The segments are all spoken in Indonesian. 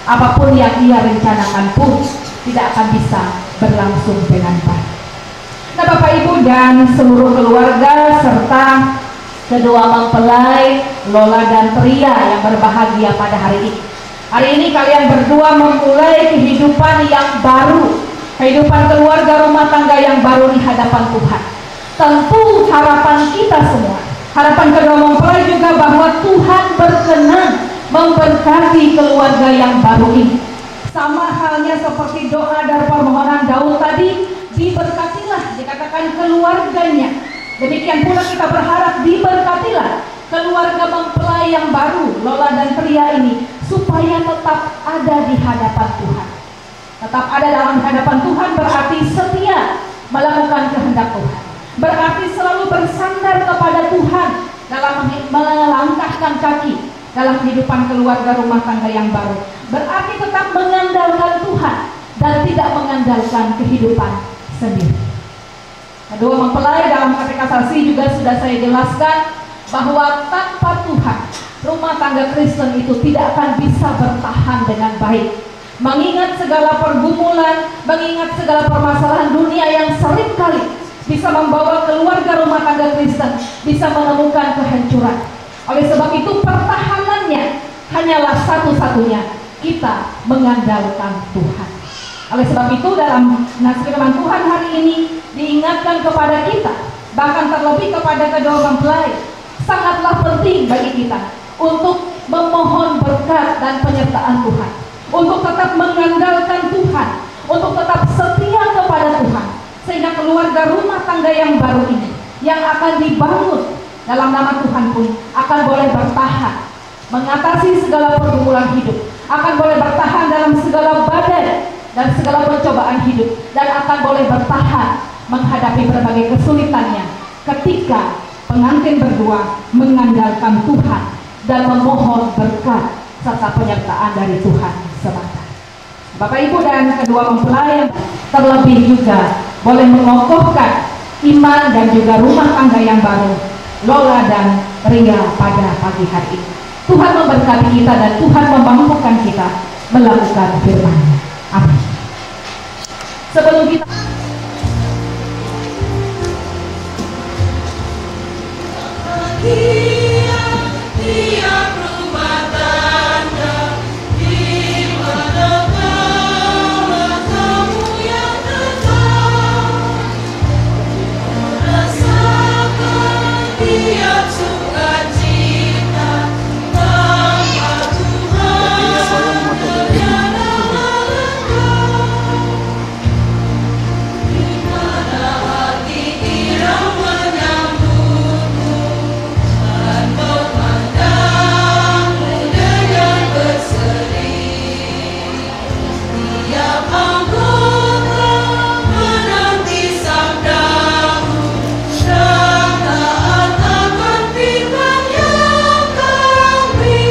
apapun yang ia rencanakan pun tidak akan bisa berlangsung dengan baik. Nah, Bapak Ibu dan seluruh keluarga serta kedua mempelai Lola dan Pria yang berbahagia pada hari ini. Hari ini kalian berdua memulai kehidupan yang baru, kehidupan keluarga rumah tangga yang baru di hadapan Tuhan. Tentu harapan kita semua, harapan kedua mempelai juga bahwa Tuhan berkenan memberkati keluarga yang baru ini. Sama halnya seperti doa dan permohonan Daud tadi, diberkatilah, dikatakan keluarganya. Demikian pula kita berharap diberkatilah keluarga mempelai yang baru, Lola dan Pria ini, supaya tetap ada di hadapan Tuhan. Tetap ada dalam hadapan Tuhan berarti setia melakukan kehendak Tuhan, berarti selalu bersandar kepada Tuhan dalam melangkahkan kaki dalam kehidupan keluarga rumah tangga yang baru, berarti tetap mengandalkan Tuhan dan tidak mengandalkan kehidupan sendiri. Kedua mempelai dalam katekisasi juga sudah saya jelaskan bahwa tanpa Tuhan rumah tangga Kristen itu tidak akan bisa bertahan dengan baik. Mengingat segala pergumulan, mengingat segala permasalahan dunia yang seringkali bisa membawa keluarga rumah tangga Kristen bisa menemukan kehancuran. Oleh sebab itu pertahanannya hanyalah satu-satunya, kita mengandalkan Tuhan. Oleh sebab itu dalam nas firman Tuhan hari ini diingatkan kepada kita, bahkan terlebih kepada kedua mempelai, sangatlah penting bagi kita untuk memohon berkat dan penyertaan Tuhan, untuk tetap mengandalkan Tuhan, untuk tetap setia kepada Tuhan, sehingga keluarga rumah tangga yang baru ini yang akan dibangun dalam nama Tuhan pun akan boleh bertahan mengatasi segala pergumulan hidup, akan boleh bertahan dalam segala badai dan segala pencobaan hidup, dan akan boleh bertahan menghadapi berbagai kesulitannya ketika pengantin berdua mengandalkan Tuhan dan memohon berkat serta penyertaan dari Tuhan semata. Bapak Ibu dan kedua mempelai terlebih juga boleh mengokohkan iman dan juga rumah tangga yang baru, Lola dan Ria, pada pagi hari ini. Tuhan memberkati kita dan Tuhan memampukan kita melakukan firman-Nya. Amin. Sebelum kita tiap rumah tangga di mana kamu yang tetap rasakan tiap sukacita tanpa Tuhan tiada lengkap, di mana hati irama menyambutmu dan memandangmu dengan berseri. Tiap anggota menanti sabdamu dan taat akan firman yang kami.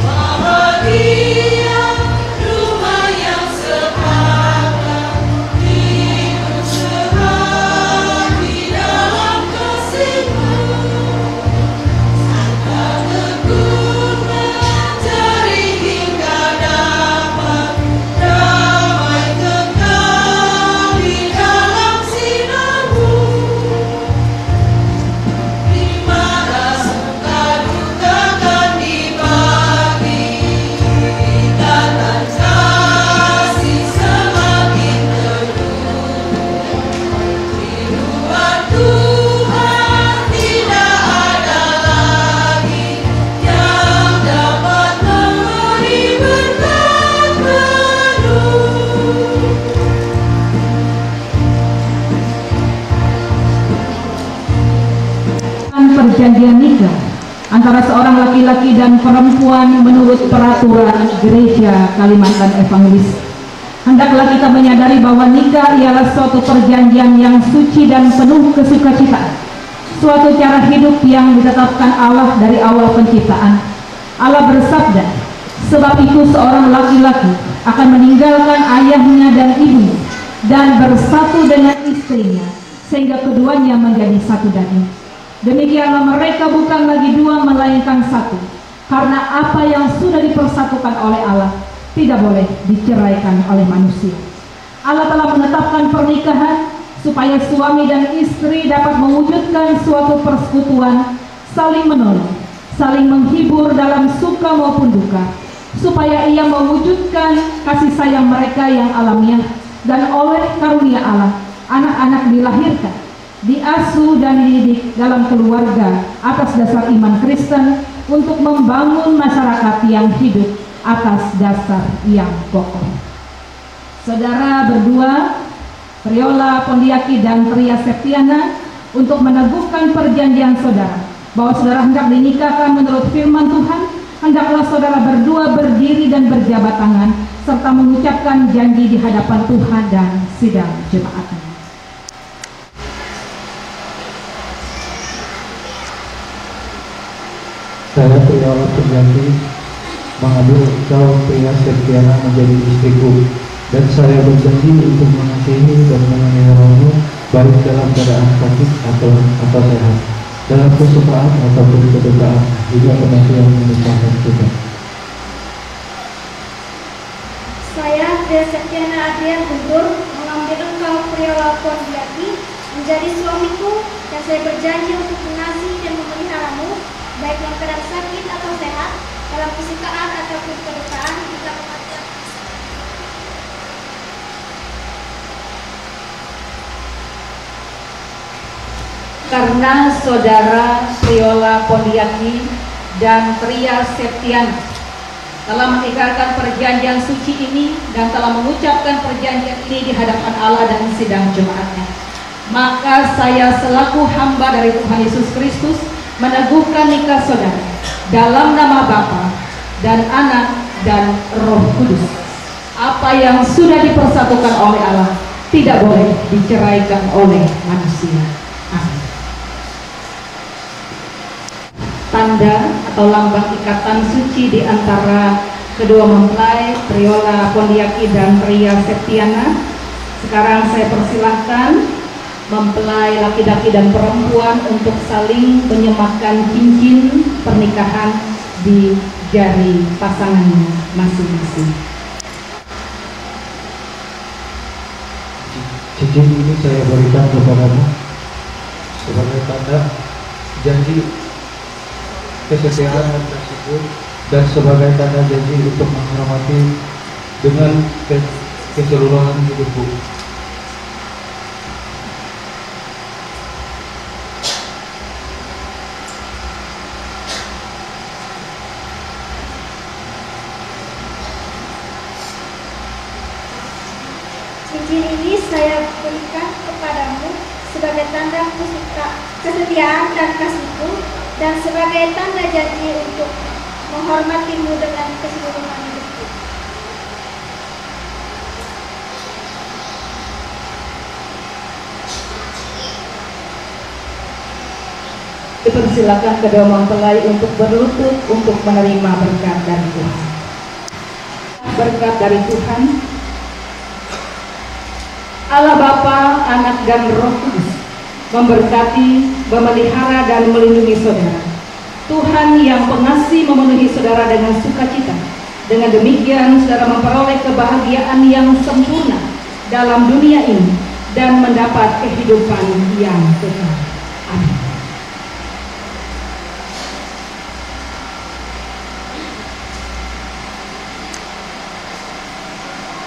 Bahagia rumah yang sepakat hidup serah di dalam kasih-Mu, serta tekun mencari hingga dapat damai kekal di dalam sinar-Mu, di mana suka duka kan dibagi, ikatan kasih semakin teguh. Di luar Tuhan tidak ada lagi yang dapat memberi berkat penuh. Perjanjian nikah antara seorang laki-laki dan perempuan menurut peraturan Gereja Kalimantan Evangelis. Hendaklah kita menyadari bahwa nikah ialah suatu perjanjian yang suci dan penuh kesukacitaan, suatu cara hidup yang ditetapkan Allah dari awal penciptaan. Allah bersabda, Sebab itu seorang laki-laki akan meninggalkan ayahnya dan ibunya dan bersatu dengan istrinya, sehingga keduanya menjadi satu daging. Demikianlah mereka bukan lagi dua melainkan satu. Karena apa yang sudah dipersatukan oleh Allah tidak boleh diceraikan oleh manusia. Allah telah menetapkan pernikahan supaya suami dan istri dapat mewujudkan suatu persekutuan, saling menolong, saling menghibur dalam suka maupun duka, supaya ia mewujudkan kasih sayang mereka yang alamiah, dan oleh karunia Allah anak-anak dilahirkan, diasuh dan dididik dalam keluarga atas dasar iman Kristen untuk membangun masyarakat yang hidup atas dasar yang kokoh. Saudara berdua, Priola Pondiaki dan Tria Septiana, untuk meneguhkan perjanjian saudara bahwa saudara hendak dinikahkan menurut firman Tuhan, hendaklah saudara berdua berdiri dan berjabat tangan serta mengucapkan janji di hadapan Tuhan dan sidang jemaatnya. Saya Priola Pondiaki mengambil engkau Tria Septiana menjadi istriku, dan saya berjanji untuk mengasihi dan memeliharamu baik dalam keadaan sakit atau sehat, dalam kesukaan ataupun kedukaan, hingga kematian memisahkan kita. Saya Tria Septiana Adrian Guntur mengambil engkau Priola Pondiaki menjadi suamiku, dan saya berjanji untuk mengasihi dan memeliharamu baik dalam keadaan sakit atau sehat, dalam kesukaan ataupun kedukaan, hingga kematian. Karena saudara Priola Pondiaki dan Tria Septiana telah mengikrarkan perjanjian suci ini dan telah mengucapkan perjanjian ini di hadapan Allah dan sidang jemaatnya, maka saya selaku hamba dari Tuhan Yesus Kristus meneguhkan nikah saudara dalam nama Bapa dan Anak dan Roh Kudus. Apa yang sudah dipersatukan oleh Allah tidak boleh diceraikan oleh manusia. Amin. Tanda atau lambang ikatan suci di antara kedua mempelai Priola Pondiaki dan Tria Septiana. Sekarang saya persilahkan mempelai laki-laki dan perempuan untuk saling menyematkan cincin pernikahan di jari pasangannya masing-masing. Cincin ini saya berikan kepadamu sebagai tanda janji kesetiaan dan kasihku, dan sebagai tanda janji untuk menghormati dengan keseluruhan hidupku. Cincin ini saya berikan kepadamu sebagai tanda kesetiaan dan kasihku, dan sebagai tanda janji untuk menghormatimu dengan keseluruhan hidupku. Dipersilakan kedua mempelai untuk berlutut untuk menerima berkat dari Tuhan. Berkat dari Tuhan, Allah Bapa, Anak dan Roh Kudus memberkati, memelihara dan melindungi saudara. Tuhan yang pengasih memenuhi saudara dengan sukacita. Dengan demikian saudara memperoleh kebahagiaan yang sempurna dalam dunia ini dan mendapat kehidupan yang kekal. Amin.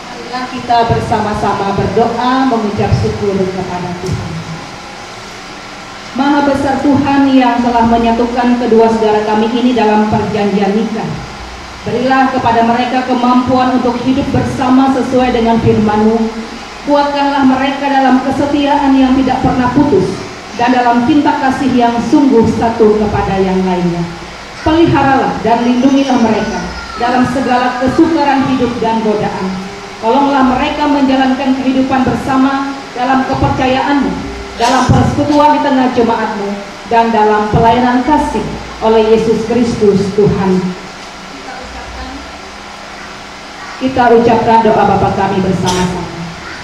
Marilah kita bersama-sama berdoa mengucap syukur kepada Tuhan. Maha besar Tuhan yang telah menyatukan kedua saudara kami ini dalam perjanjian nikah. Berilah kepada mereka kemampuan untuk hidup bersama sesuai dengan firman-Mu. Kuatkanlah mereka dalam kesetiaan yang tidak pernah putus dan dalam cinta kasih yang sungguh satu kepada yang lainnya. Peliharalah dan lindungilah mereka dalam segala kesukaran hidup dan godaan. Tolonglah mereka menjalankan kehidupan bersama dalam kepercayaan-Mu, dalam persekutuan di tengah jemaat-Mu, dan dalam pelayanan kasih oleh Yesus Kristus Tuhan. Kita ucapkan Kita ucapkan doa Bapa kami bersama-sama.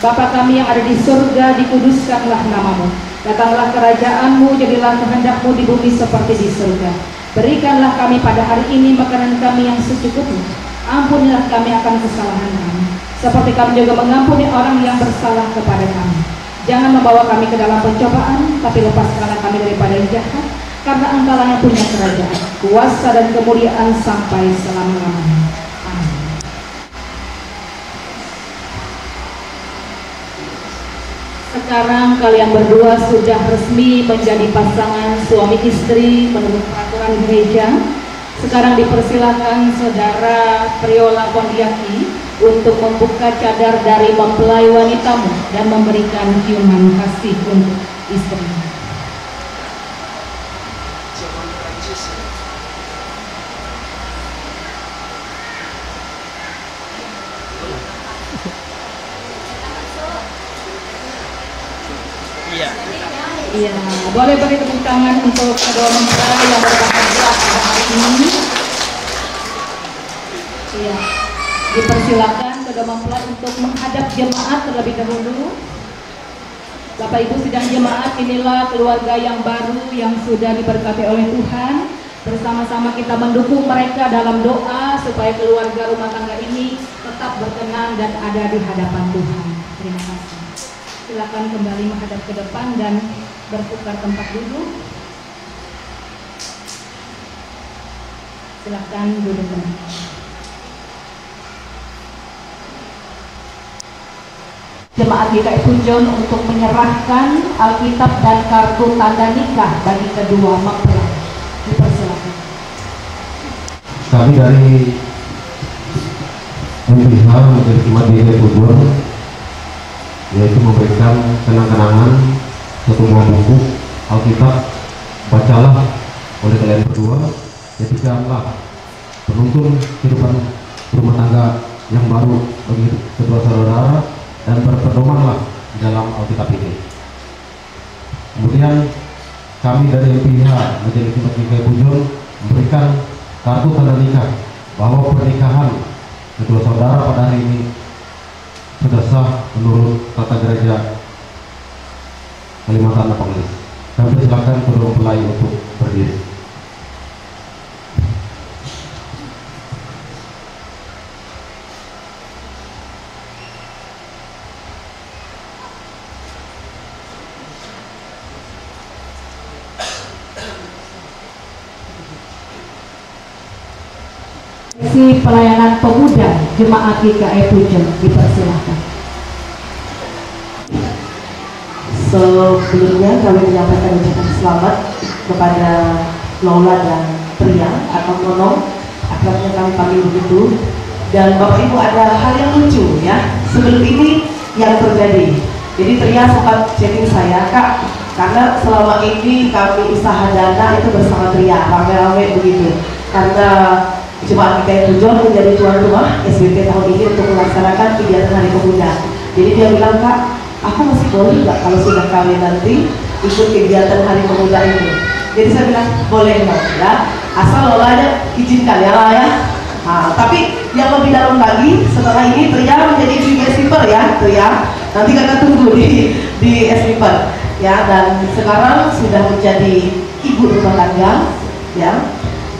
Bapa kami yang ada di surga, dikuduskanlah namamu. Datanglah kerajaan-Mu, jadilah kehendak-Mu di bumi seperti di surga. Berikanlah kami pada hari ini makanan kami yang secukupnya. Ampunilah kami akan kesalahan kami, seperti kami juga mengampuni orang yang bersalah kepada kami. Jangan membawa kami ke dalam pencobaan, tapi lepaskanlah kami daripada yang jahat. Karena Engkau-lah yang punya kerajaan, kuasa dan kemuliaan sampai selama-lamanya. Amin. Sekarang kalian berdua sudah resmi menjadi pasangan suami istri menurut peraturan gereja. Sekarang dipersilakan Saudara Priola Pondiaki untuk membuka cadar dari mempelai wanitamu dan memberikan ciuman kasih untuk istrinya. Iya, boleh beri tepuk tangan untuk kedua mempelai yang berbahagia pada hari ini. Iya, dipersilakan kedua mempelai untuk menghadap jemaat terlebih dahulu. Bapak Ibu sidang jemaat, inilah keluarga yang baru yang sudah diberkati oleh Tuhan. Bersama-sama kita mendukung mereka dalam doa supaya keluarga rumah tangga ini tetap berkenan dan ada di hadapan Tuhan. Terima kasih. Silakan kembali menghadap ke depan dan bertukar tempat duduk. Silakan duduk kembali. Jemaat GKI Pujon untuk menyerahkan Alkitab dan kartu tanda nikah bagi kedua mempelai. Dipersilakan. Kami dari MPH Majelis Jemaat GKI Pujon yaitu memberikan kenang-kenangan satu buah buku Alkitab. Bacalah oleh kalian berdua, jadikanlah penuntun kehidupan rumah tangga yang baru bagi kedua saudara dan berpedomanlah dalam Alkitab ini. Kemudian kami dari MPH Majelis Jemaat GKI Pujon memberikan kartu tanda nikah bahwa pernikahan kedua saudara pada hari ini sudah sah menurut tata gereja Kalimantan Pangelis. Kami persilakan kedua mempelai untuk berdiri. Sesi pelayanan pemuda Jemaat GKI Pujon dipersilakan. Sebelumnya kami menyampaikan ucapan selamat kepada Lola dan Pria atau Nonong, akrabnya kami panggil begitu. Dan Bapak Ibu, ada hal yang lucu ya sebelum ini yang terjadi. Jadi Pria sempat chatting saya, Kak, karena selama ini kami usaha dana itu bersama Pria, rame-rame begitu. Karena Jemaat GKI Pujon menjadi tuan rumah SBT tahun ini untuk melaksanakan kegiatan Hari Pemuda. Jadi dia bilang, Kak, aku masih boleh nggak kalau sudah kawin nanti ikut kegiatan Hari Pemuda itu? Jadi saya bilang, boleh dong ya, asal Lola aja izinkan ya lah ya. Nah, tapi yang lebih dalam lagi, setelah ini Tria menjadi guest speaker ya, Tria. Nanti kakak tunggu di speaker ya. Dan sekarang sudah menjadi ibu rumah tangga ya.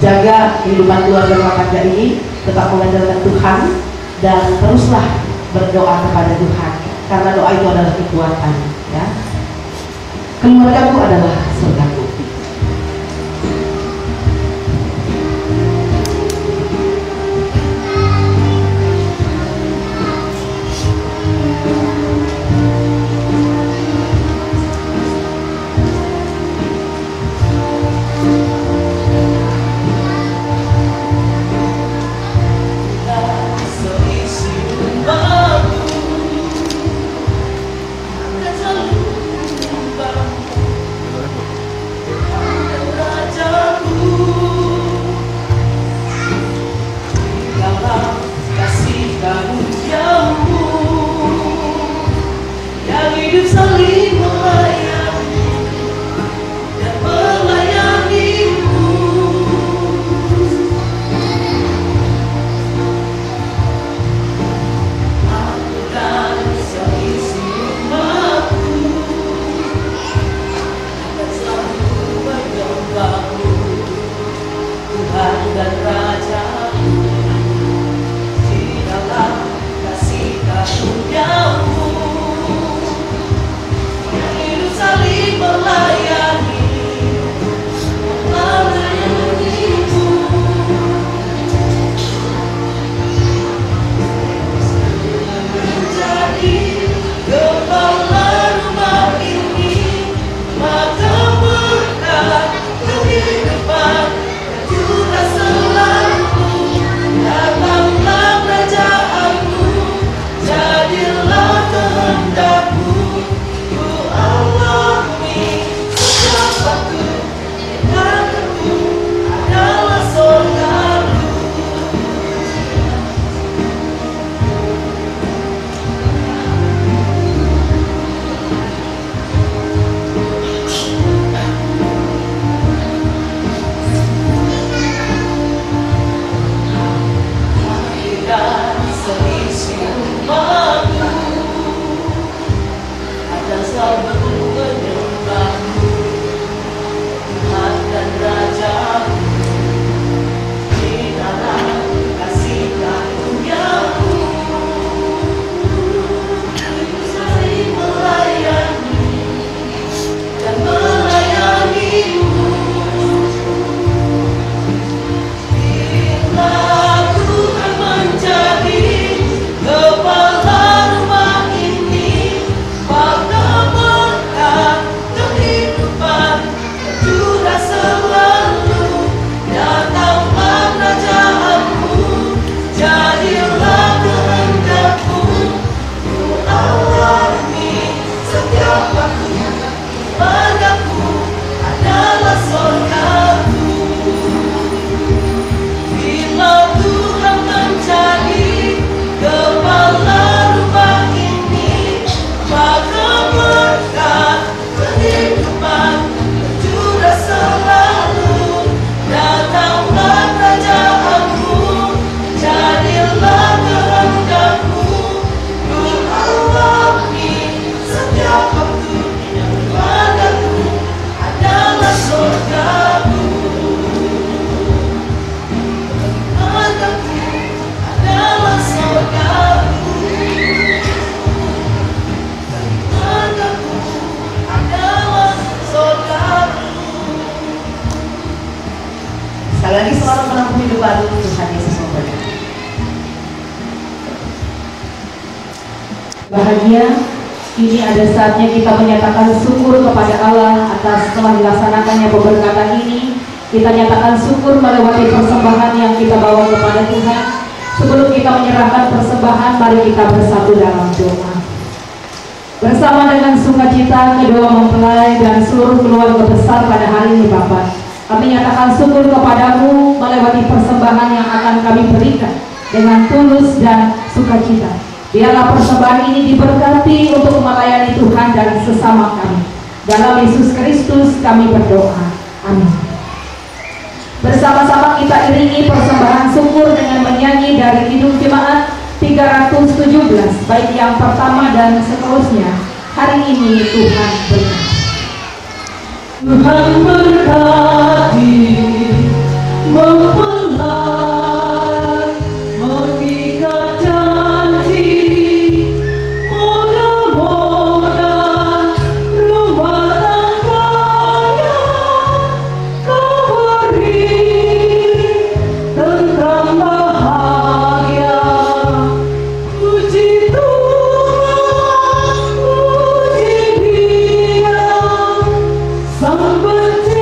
Jaga kehidupan keluarga rumah tangga ini, tetap mengandalkan Tuhan dan teruslah berdoa kepada Tuhan karena doa itu adalah kekuatan ya. Keluargaku adalah surgaku. Sekali lagi selamat menempuh hidup baru. Tuhan Yesus memberkati. Bahagia, ini ada saatnya kita menyatakan syukur kepada Allah atas telah dilaksanakannya pemberkatan ini. Kita nyatakan syukur melewati persembahan yang kita bawa kepada Tuhan. Sebelum kita menyerahkan persembahan, mari kita bersatu dalam doa. Bersama dengan sukacita kedua mempelai dan seluruh keluarga besar pada hari ini Bapak, kami nyatakan syukur kepadamu melewati persembahan yang akan kami berikan dengan tulus dan sukacita. Biarlah persembahan ini diberkati untuk melayani Tuhan dan sesama kami. Dalam Yesus Kristus kami berdoa. Amin. Bersama-sama kita iringi persembahan syukur dengan menyanyi dari Kidung Jemaat 317, baik yang pertama dan seterusnya. Hari ini Tuhan berkati. Tuhan berkati mempelai mengikat janji, mudah-mudahan rumah tangganya kau beri tentram bahagia. Puji Tuhan, puji Dia, Sang Pencipta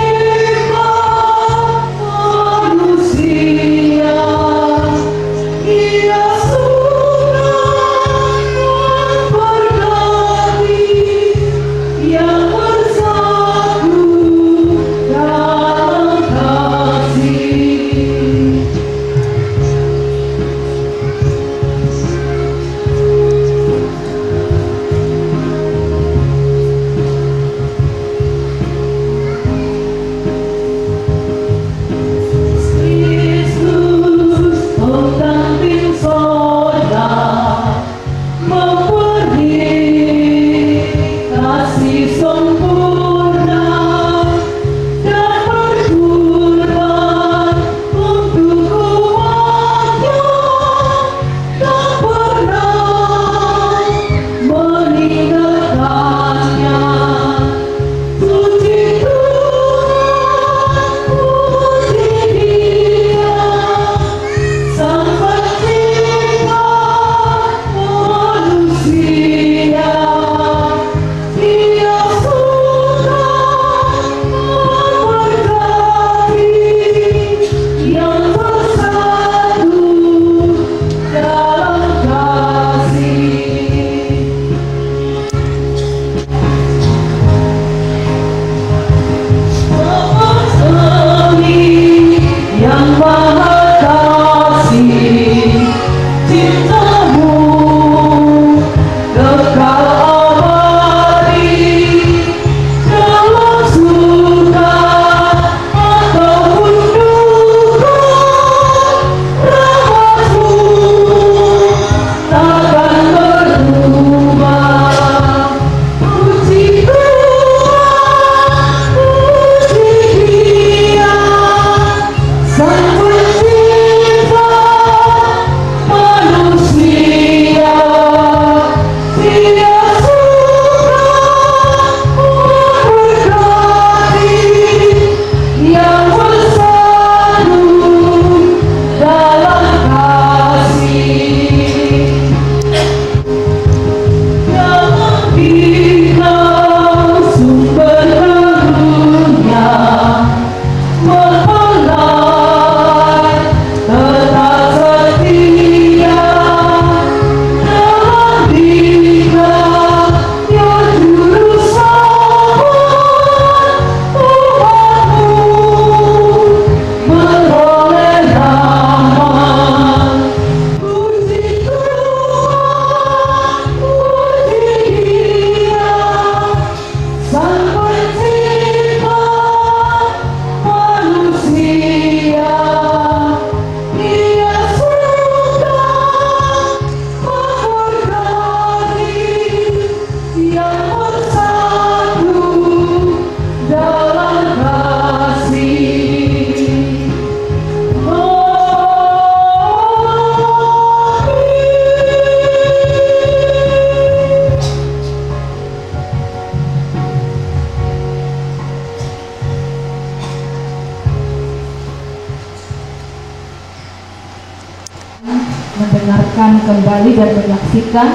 mendengarkan kembali dan menyaksikan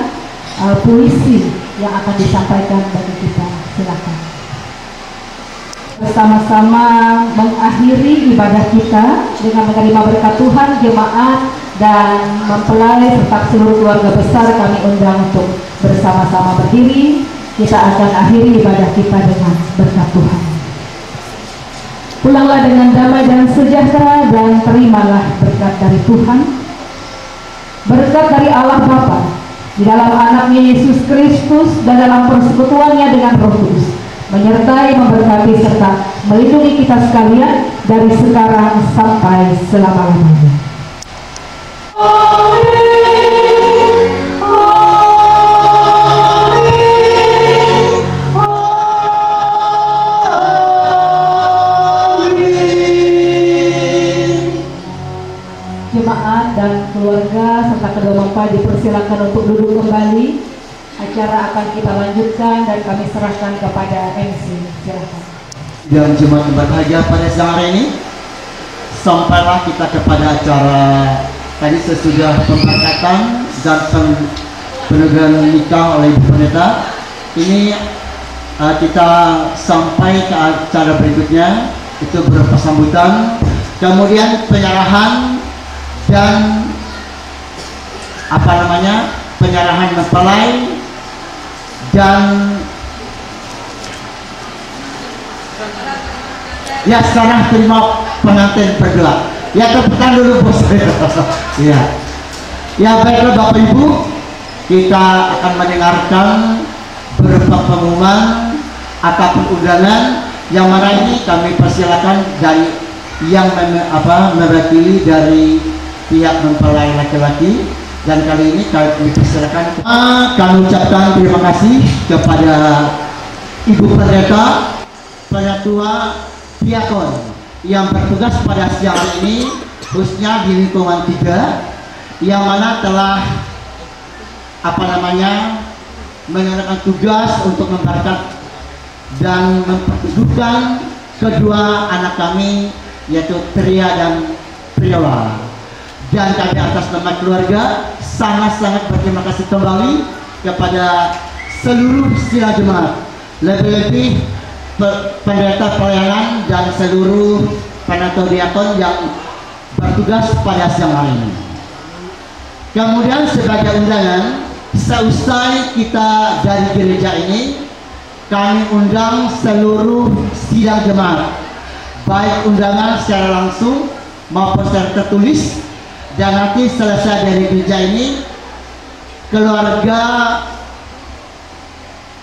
puisi yang akan disampaikan bagi kita. Silakan. Bersama-sama mengakhiri ibadah kita dengan menerima berkat Tuhan, jemaat dan mempelai serta seluruh keluarga besar kami undang untuk bersama-sama berdiri. Kita akan akhiri ibadah kita dengan berkat Tuhan. Pulanglah dengan damai dan sejahtera dan terimalah berkat dari Tuhan, berkat dari Allah Bapa di dalam anaknya Yesus Kristus dan dalam persekutuannya dengan Roh Kudus, menyertai, memberkati serta melindungi kita sekalian dari sekarang sampai selama-lamanya. Jemaat dan keluarga serta kedua mempelai dipersilakan untuk duduk kembali. Acara akan kita lanjutkan dan kami serahkan kepada MC. Silakan. Dan jemaat berbahagia pada siang hari ini, sampailah kita kepada acara tadi sesudah pemberkatan dan peneguhan nikah oleh Ibu Pendeta. Ini kita sampai ke acara berikutnya, itu berupa sambutan, kemudian penyerahan dan penyerahan mempelai dan ya sekarang terima pengantin berdoa. Ya tepukan dulu bos. Ya baiklah Bapak Ibu, kita akan mendengarkan berupa pengumuman ataupun undangan yang mana ini kami persilakan dari yang mewakili dari pihak mempelai laki-laki, dan kali ini kami persilakan. Kami ucapkan terima kasih kepada Ibu Pendeta, Penatua Diakon yang bertugas pada siang hari ini, khususnya di lingkungan 3, yang mana telah menjalankan tugas untuk memberkat dan memperteguhkan kedua anak kami, yaitu Tria dan Priola. Dan kami atas nama keluarga sangat-sangat berterima kasih kembali kepada seluruh sila jemaat, lebih-lebih pendeta pelayanan dan seluruh penatua diakon yang bertugas pada siang hari ini. Kemudian sebagai undangan, seusai kita dari gereja ini, kami undang seluruh sidang jemaat, baik undangan secara langsung maupun secara tertulis. Dan nanti selesai dari gereja ini, keluarga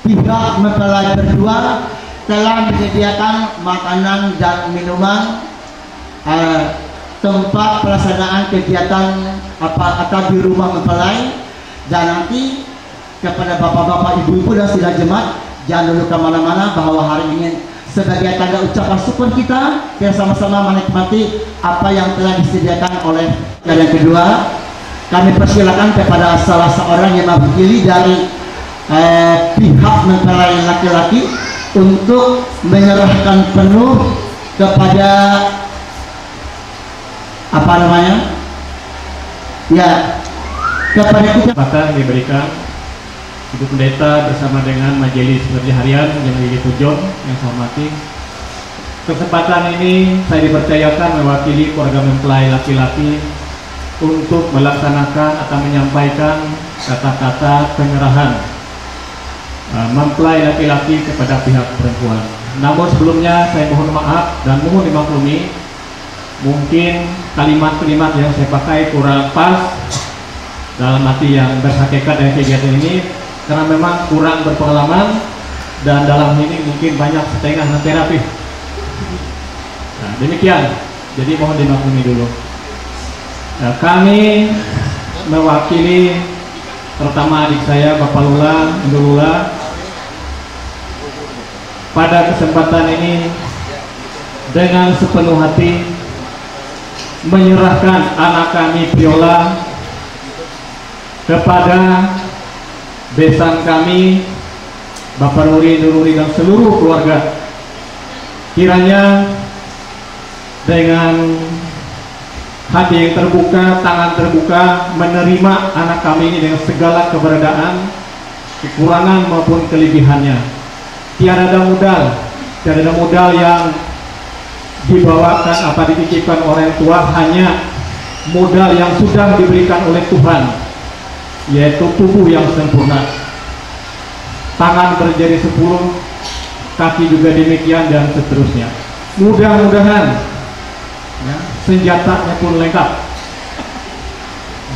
pihak mempelai berdua telah menyediakan makanan dan minuman, tempat pelaksanaan kegiatan atau di rumah mempelai. Dan nanti kepada bapak-bapak, ibu-ibu dan sidang jemaat, jangan dulu kemana-mana, bahwa hari ini sebagai tanda ucapan syukur kita sama-sama menikmati apa yang telah disediakan oleh. Dan yang kedua, kami persilakan kepada salah seorang yang mewakili dari pihak mempelai laki-laki untuk menyerahkan penuh kepada kepada kita. Kesempatan diberikan Ibu Pendeta bersama dengan Majelis Kerja Harian yang Pujon yang saya hormati. Kesempatan ini saya dipercayakan mewakili keluarga mempelai laki-laki untuk melaksanakan atau menyampaikan kata-kata penyerahan mempelai laki-laki kepada pihak perempuan. Namun sebelumnya saya mohon maaf dan mohon dimaklumi, mungkin kalimat-kalimat yang saya pakai kurang pas dalam arti yang berhakikat dari kegiatan ini, karena memang kurang berpengalaman dan dalam ini mungkin banyak setengah terapi. Nah, demikian, jadi mohon dimaklumi dulu. Nah, kami mewakili terutama adik saya Bapak Lula, Ibu Lula, pada kesempatan ini dengan sepenuh hati menyerahkan anak kami Priola kepada besan kami Bapak Nuri dan seluruh keluarga. Kiranya dengan hati yang terbuka, tangan terbuka, menerima anak kami ini dengan segala keberadaan, kekurangan maupun kelebihannya. Tiada ada modal yang dibawakan apa dititipkan orang tua, hanya modal yang sudah diberikan oleh Tuhan, yaitu tubuh yang sempurna. Tangan berjari 10, kaki juga demikian, dan seterusnya. Mudah-mudahan ya, senjatanya pun lengkap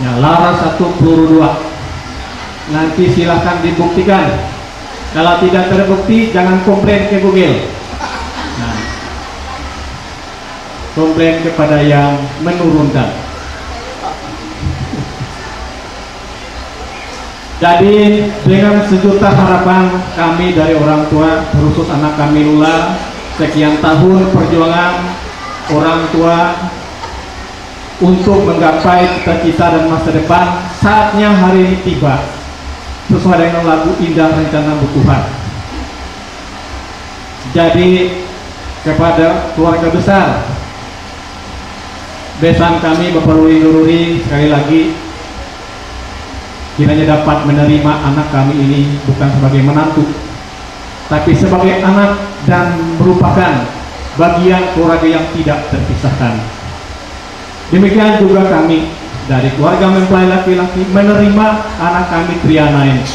ya, laras 1 peluru 2. Nanti silahkan dibuktikan. Kalau tidak terbukti, jangan komplain ke Google. Nah, komplain kepada yang menurunkan. Jadi dengan sejuta harapan kami dari orang tua, khusus anak kami Lula, sekian tahun perjuangan orang tua untuk menggapai cita-cita dan masa depan, saatnya hari ini tiba, sesuai dengan lagu Indah Rencana Tuhan. Jadi kepada keluarga besar besan kami, Bapak Luri, sekali lagi kiranya dapat menerima anak kami ini bukan sebagai menantu, tapi sebagai anak dan merupakan bagian keluarga yang tidak terpisahkan. Demikian juga kami dari keluarga mempelai laki-laki menerima anak kami Triana ini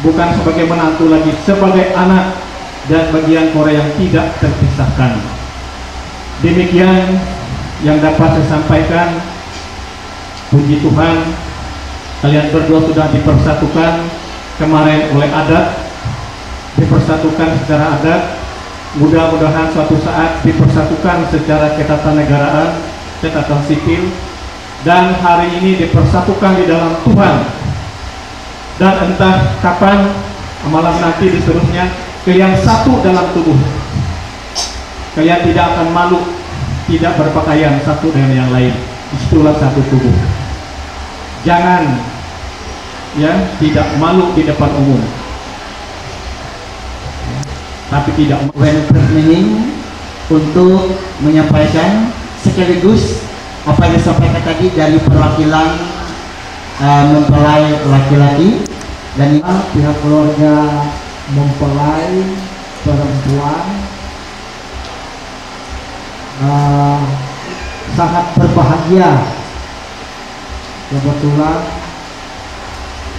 bukan sebagai menantu lagi, sebagai anak dan bagian keluarga yang tidak terpisahkan. Demikian yang dapat saya sampaikan. Puji Tuhan, kalian berdua sudah dipersatukan kemarin oleh adat, dipersatukan secara adat. Mudah-mudahan suatu saat dipersatukan secara ketatanegaraan, catatan sipil, dan hari ini dipersatukan di dalam Tuhan. Dan entah kapan malam nanti seterusnya kalian satu dalam tubuh. Kalian tidak akan malu, tidak berpakaian satu dengan yang lain. Itulah satu tubuh. Jangan ya tidak malu di depan umum, tapi tidak meaning untuk menyampaikan sekaligus apa yang disampaikan tadi dari perwakilan mempelai laki-laki dan pihak keluarga mempelai perempuan sangat berbahagia. Kebetulan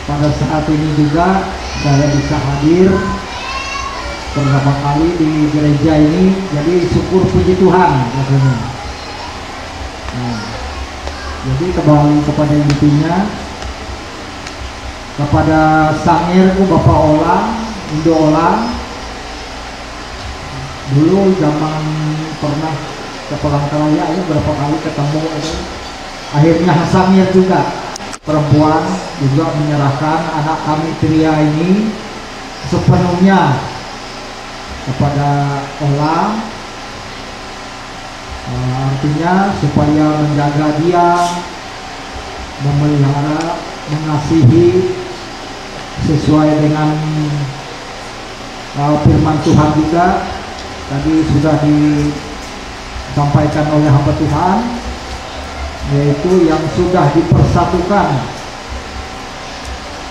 pada saat ini juga saya bisa hadir beberapa kali di gereja ini, jadi syukur puji Tuhan rasanya. Nah, jadi kembali kepada intinya, kepada sangirku Bapak Olang, Indo Olang, dulu zaman pernah ke Palangkaraya ya, berapa kali ketemu itu. Akhirnya Sangir juga perempuan juga menyerahkan anak kami Tria ini sepenuhnya kepada Olang, artinya supaya menjaga dia, memelihara, mengasihi sesuai dengan firman Tuhan juga tadi sudah disampaikan oleh hamba Tuhan, yaitu yang sudah dipersatukan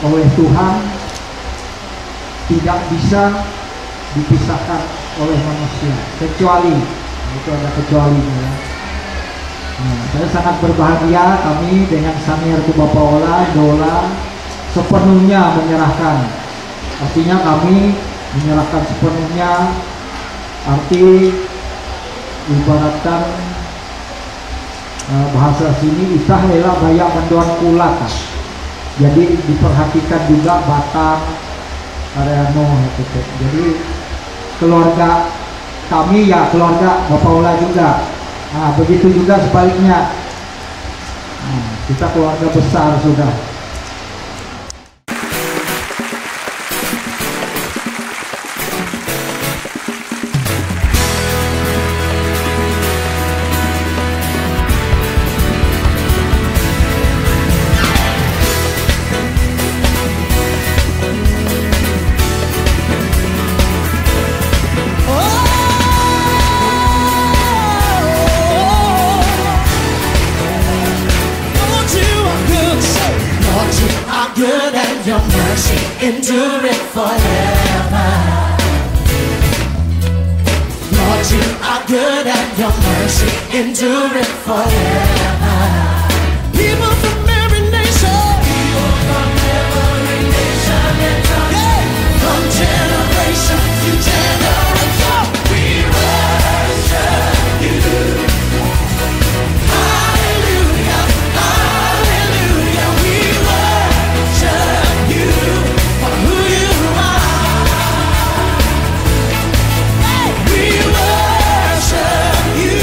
oleh Tuhan tidak bisa dipisahkan oleh manusia, kecuali itu ada kecualinya ya. Nah, saya sangat berbahagia kami dengan Sangir Bapak Ola Dola sepenuhnya menyerahkan, artinya kami menyerahkan sepenuhnya, arti ibaratkan bahasa sini isah lela bayak banduan kulat, jadi diperhatikan juga batang kareano gitu. Jadi keluarga kami ya keluarga Bapak Ola juga, nah begitu juga sebaliknya, nah, kita keluarga besar sudah. your mercy endureth forever. Lord, you are good and your mercy endureth forever. People from every nation, and tongue, yeah, from generation to generation, we worship you. Hallelujah, hallelujah, we worship you for who you are. Hey, we worship you.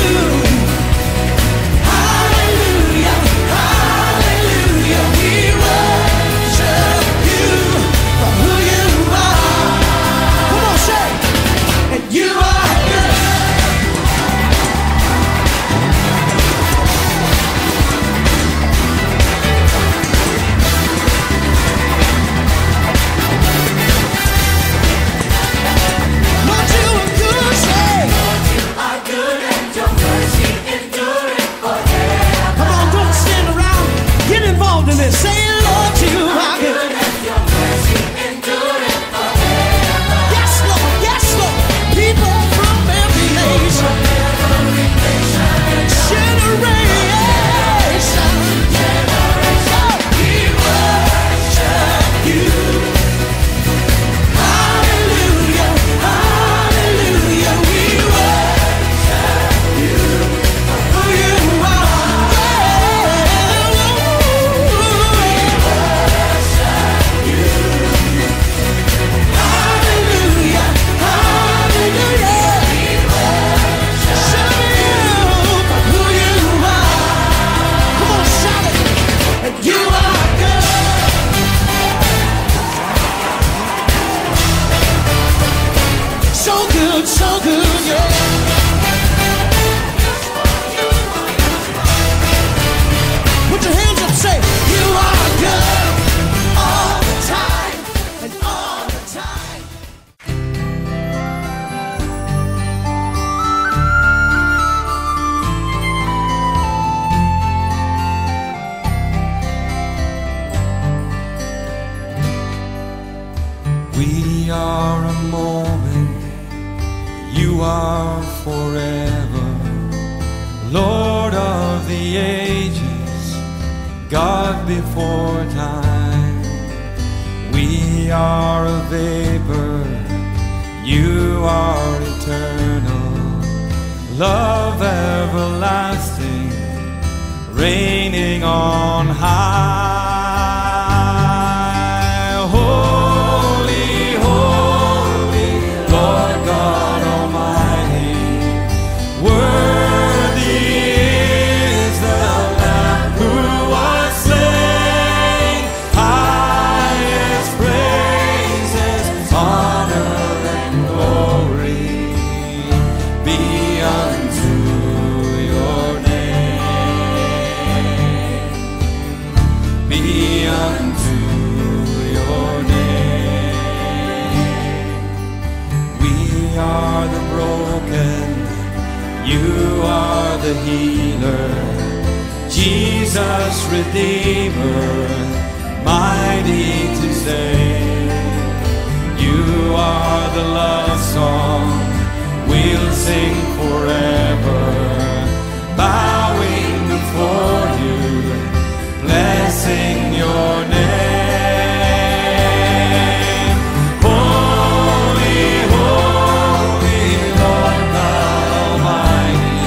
Hallelujah, hallelujah, we worship you for who you are. Come on, say, and you are good. Lord, you are good, say. Lord, you are good and your mercy endureth forever. Come on, don't stand around. Get involved in this. Say, Lord, you are good and your mercy endureth forever. Yes, Lord, yes, Lord. People from every nation, generation, we worship you. Hallelujah, hallelujah, we worship you for who you are. We worship you. Hallelujah, hallelujah, we worship you for who you are. Come on, shout it. And you are good. So good, yeah. Put your hands up, say, you are good all the time and all the time. We are a moment, you are forever, Lord of the ages, God before time. We are a vapor, you are eternal, love everlasting, reigning on high. Holy, holy, Lord God Almighty, worthy is the Lamb who was slain. Highest praises, honor and glory be unto your name. Be unto your name. We are the broken, you are the healer, Jesus Redeemer, mighty to save. You are the love song we'll sing forever, bowing before you, blessing your name. Holy, holy, Lord God Almighty,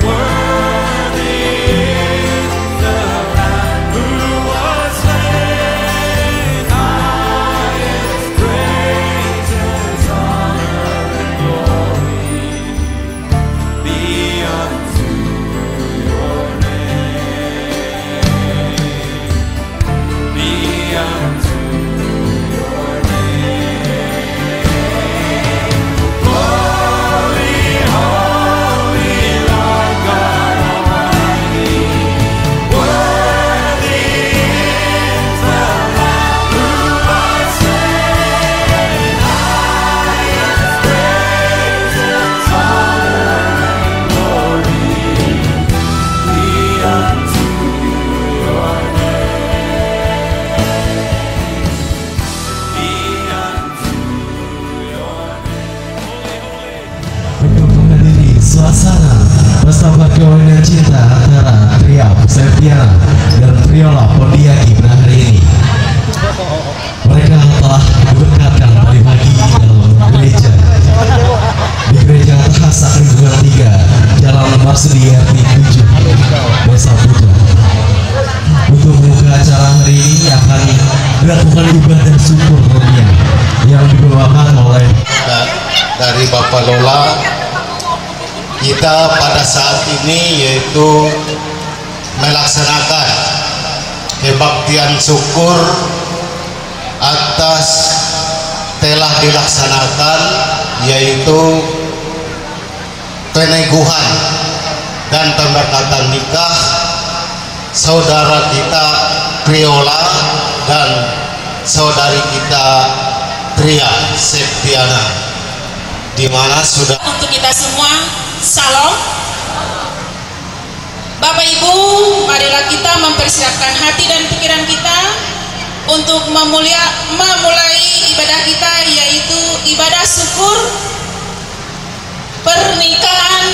worthy is the Lamb who was slain. Highest praises, honor masa perkawinan cinta antara Tria Septiana dan Priola Pondiaki pada hari ini. Mereka telah diberkatkan tadi pagi dalam gereja di gereja Terhasak Lingkungan 3 Jalan Marsudi RT 7 Desa Putra. Untuk membuka acara hari ini akan dilakukan ibadah syukur rohani yang dibawakan oleh dari Bapak Lola. Kita pada saat ini yaitu melaksanakan kebaktian syukur atas telah dilaksanakan yaitu peneguhan dan pemberkatan nikah saudara kita Priola dan saudari kita Tria Septiana, di mana sudah untuk kita semua. Salam. Bapak Ibu, marilah kita mempersiapkan hati dan pikiran kita untuk memulai ibadah kita, yaitu ibadah syukur pernikahan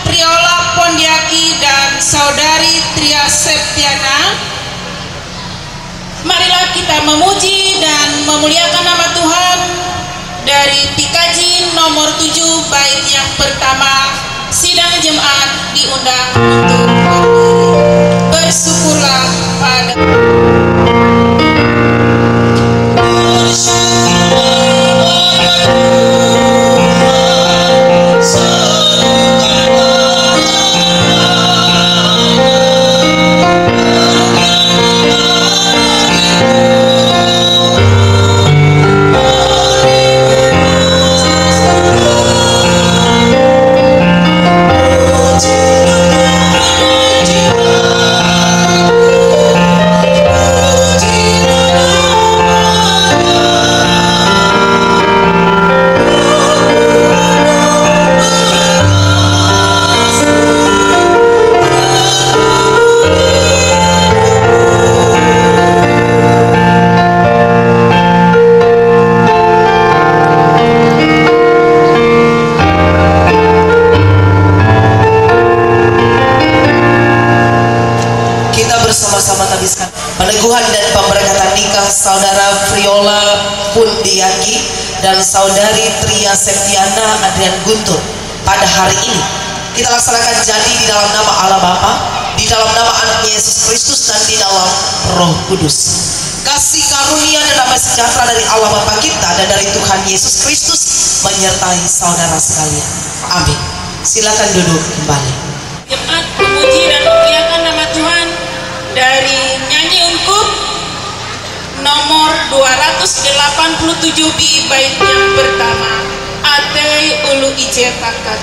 Priola Pondiaki dan saudari Tria Septiana. Marilah kita memuji dan memuliakan nama Tuhan dari PKJ nomor 7 bait yang pertama. Sidang jemaat diundang untuk berdiri. Bersyukurlah pada peneguhan dan pemberkatan nikah saudara Priola Pondiaki dan saudari Tria Septiana Adrian Guntur pada hari ini. Kita laksanakan jadi di dalam nama Allah Bapa, di dalam nama Anak Yesus Kristus, dan di dalam Roh Kudus. Kasih karunia dan damai sejahtera dari Allah Bapa kita dan dari Tuhan Yesus Kristus menyertai saudara sekalian. Amin. Silakan duduk kembali. Jemaat memuji dan memuliakan nama Tuhan dari nyanyi ungkup nomor 287 di bait yang pertama, Atei Ulu Ije Takat.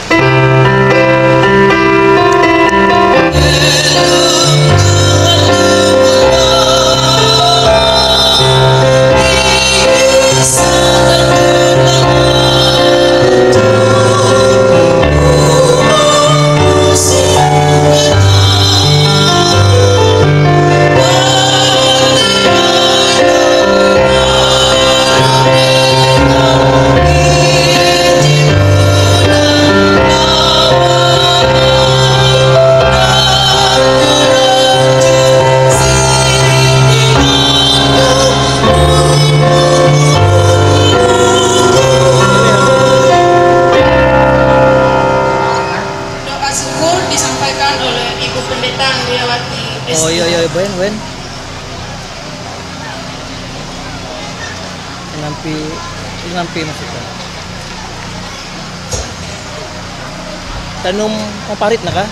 Wen ngampi maksudnya tanum parit nak kah?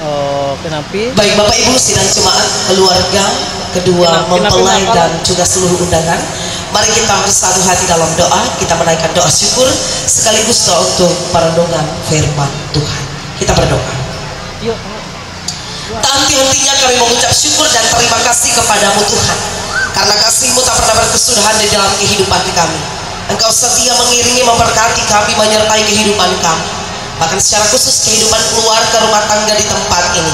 Oh, kenapa? Baik Bapak Ibu, sidang jemaat, keluarga, kedua mempelai dan juga seluruh undangan, mari kita bersatu hati dalam doa. Kita menaikkan doa syukur sekaligus doa untuk perenungan firman Tuhan. Kita berdoa. Tak henti-hentinya kami mengucap syukur dan terima kasih kepadamu Tuhan, karena kasih-Mu tak pernah berkesudahan di dalam kehidupan kami. Engkau setia mengiringi, memberkati kami, menyertai kehidupan kami, bahkan secara khusus kehidupan keluarga rumah tangga di tempat ini,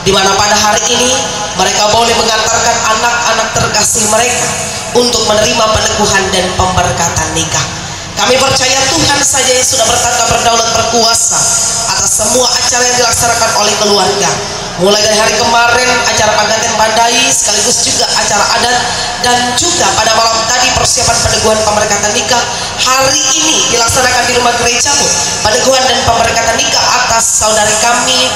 di mana pada hari ini mereka boleh mengantarkan anak-anak terkasih mereka untuk menerima peneguhan dan pemberkatan nikah. Kami percaya Tuhan saja yang sudah bertata, berdaulat, berkuasa atas semua acara yang dilaksanakan oleh keluarga. Mulai dari hari kemarin acara pengantin badai, sekaligus juga acara adat, dan juga pada malam tadi persiapan peneguhan pemberkatan nikah. Hari ini dilaksanakan di rumah gerejamu peneguhan dan pemberkatan nikah atas saudari kami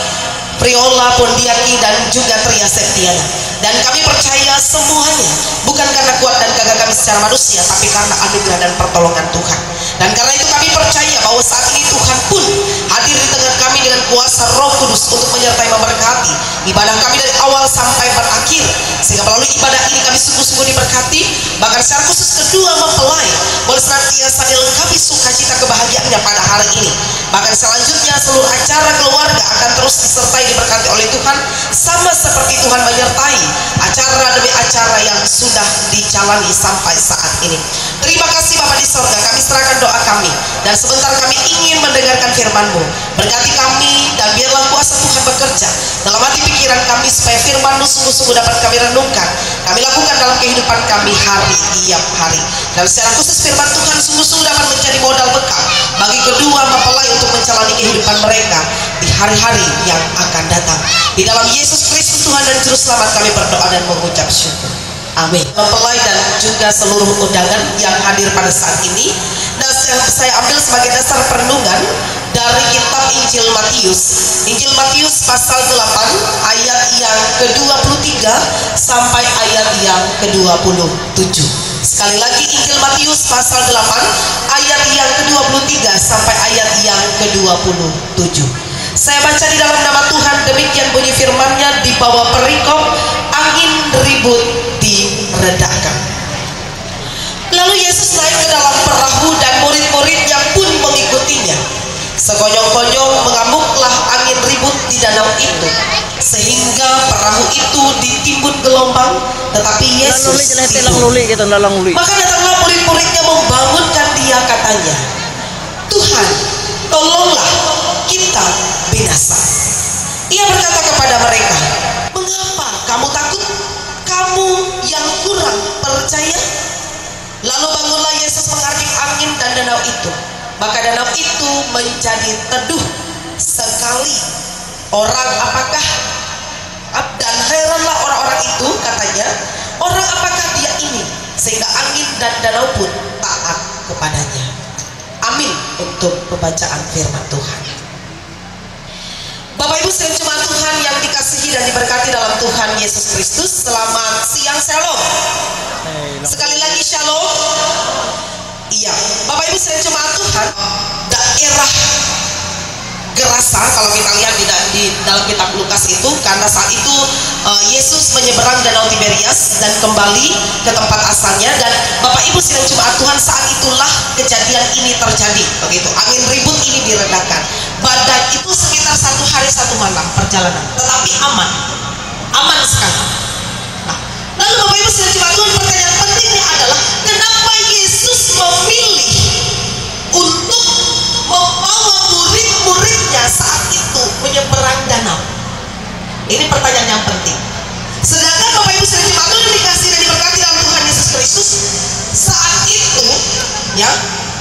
Priola Pondiaki dan juga Tria Septiana. Dan kami percaya semuanya bukan karena kuat dan gagah kami secara manusia, tapi karena anugerah dan pertolongan Tuhan. Dan karena itu kami percaya bahwa saat ini Tuhan pun hadir di tengah kami dengan kuasa Roh Kudus untuk menyertai memberkati ibadah kami dari awal sampai berakhir, sehingga melalui ibadah ini kami sungguh-sungguh diberkati. Bahkan secara khusus kedua mempelai boleh senantiasa dilengkapi sukacita kebahagiaannya pada hari ini. Bahkan selanjutnya seluruh acara keluarga akan terus disertai diberkati oleh Tuhan, sama seperti Tuhan menyertai acara demi acara yang sudah dijalani sampai saat ini. Terima kasih Bapa di sorga, kami serahkan doa kami, dan sebentar kami ingin mendengarkan firman-Mu. Berkati kami dan biarlah kuasa Tuhan bekerja dalam hati pikiran kami, supaya firman-Mu sungguh-sungguh dapat kami renungkan, kami lakukan dalam kehidupan kami hari tiap hari. Dan secara khusus firman Tuhan sungguh-sungguh dapat menjadi modal bekal bagi kedua mempelai untuk menjalani kehidupan mereka di hari-hari yang akan datang. Di dalam Yesus Kristus Tuhan dan Juru Selamat kami berdoa dan mengucap syukur. Amin. Mempelai dan juga seluruh undangan yang hadir pada saat ini, dan saya ambil sebagai dasar perenungan dari kitab Injil Matius. Injil Matius pasal 8 ayat yang ke-23 sampai ayat yang ke-27. Sekali lagi Injil Matius pasal 8 ayat yang ke-23 sampai ayat yang ke-27. Saya baca di dalam nama Tuhan, demikian bunyi firman-Nya di bawah perikop angin ribut diredakan. Lalu Yesus naik ke dalam perahu dan murid-muridnya pun mengikutinya. Sekonyong-konyong mengamuklah angin ribut di danau itu, sehingga perahu itu ditimbun gelombang, tetapi Yesus tidur. Maka datanglah murid-muridnya membangunkan dia, katanya, Tuhan, tolonglah, kita binasa. Ia berkata kepada mereka, mengapa kamu takut, kamu yang kurang percaya? Lalu bangunlah Yesus menghardik angin dan danau itu, maka danau itu menjadi teduh sekali. Orang apakah, dan heranlah orang-orang itu, katanya, orang apakah dia ini, sehingga angin dan danau pun taat kepadanya. Amin untuk pembacaan firman Tuhan. Bapak Ibu sekalian jemaat Tuhan yang dikasihi dan diberkati dalam Tuhan Yesus Kristus, selamat siang, shalom. Sekali lagi shalom. Iya, Bapak Ibu sekalian jemaat Tuhan, daerah Gerasa kalau kita lihat di dalam kitab Lukas itu, karena saat itu Yesus menyeberang danau Tiberias dan kembali ke tempat asalnya. Dan Bapak Ibu sekalian jemaat Tuhan, saat itulah kejadian ini terjadi. Begitu, angin ribut ini diredakan. Badai itu sekitar 1 hari 1 malam perjalanan, tetapi aman sekali. Nah, lalu Bapak Ibu sekalian jemaat Tuhan, pertanyaan pentingnya adalah kenapa Yesus memilih untuk membawa murid-muridnya saat itu menyeberang danau? Ini pertanyaan yang penting. Sedangkan Bapak Ibu sekalian jemaat Tuhan dikasih dan diberkati dalam Tuhan Yesus Kristus, saat itu ya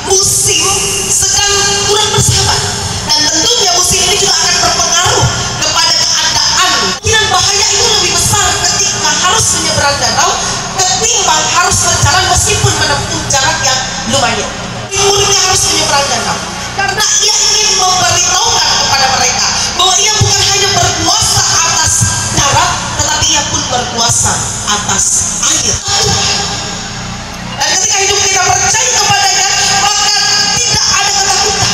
musim sedang kurang bersahabat, dan tentunya musim ini juga akan berpengaruh kepada keadaan. Kemungkinan bahaya itu lebih besar ketika harus menyeberang danau ketimbang harus berjalan meskipun menempuh jarak yang lumayan. Muridnya harus menyeberang danau karena ia ingin memberitahukan kepada mereka bahwa ia bukan hanya berkuasa atas darat, tetapi ia pun berkuasa atas air. Dan ketika hidup kita percaya kepadanya, maka tidak ada ketakutan.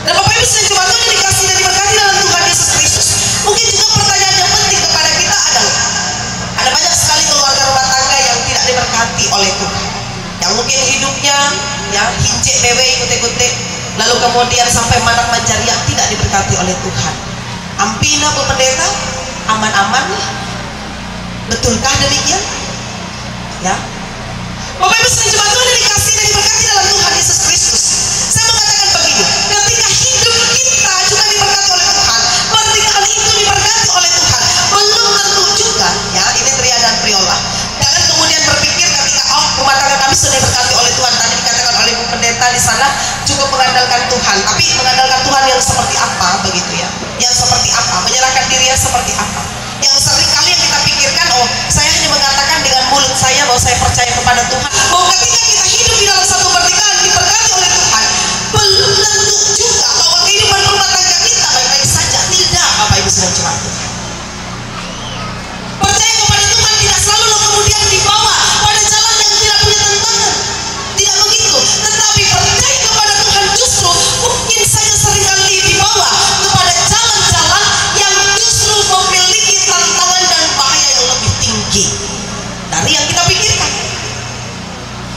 Dan Bapak Ibu sekalian jemaat Tuhan dikasih dan diberkati dalam Tuhan Yesus Kristus, mungkin juga pertanyaan yang penting kepada kita adalah, ada banyak sekali keluarga rumah tangga yang tidak diberkati oleh Tuhan, yang mungkin hidupnya ya hincik bewe ikut-ikutik, lalu kemudian sampai manak manjariah, tidak diberkati oleh Tuhan. Ampina Bu Pendeta, aman-aman lah. Betulkah demikian? Ya, Bapak Ibu sekalian jemaat Tuhan dikasih dan diberkati dalam Tuhan Yesus Kristus, saya mengatakan begini, ketika hidup kita juga diberkati oleh Tuhan, pernikahan itu diberkati oleh Tuhan, belum tentu juga ya, ini Tria dan Priola, jangan kemudian berpikir ketika rumah tangga kami sudah diberkati oleh Tuhan. Tadi dikatakan oleh Bu Pendeta cukup mengandalkan Tuhan, tapi mengandalkan Tuhan yang seperti apa begitu ya? Yang seperti apa? Menyerahkan diri yang seperti apa? Yang seringkali yang kita pikirkan, oh saya hanya mengatakan dengan mulut saya bahwa saya percaya kepada Tuhan. Bahwa ketika kita hidup di dalam satu pernikahan diberkati oleh Tuhan, belum tentu juga bahwa kehidupan rumah tangga kita baik-baik saja. Tidak, Bapak Ibu sedang curhat. Percaya kepada Tuhan tidak selalu kemudian dibawa pada jalan yang tidak punya tantangan. Tidak begitu. Tetapi percaya kepada Tuhan justru mungkin saja seringkali dibawa kepada jalan-jalan yang justru memiliki tantangan dan bahaya yang lebih tinggi dari yang kita pikirkan.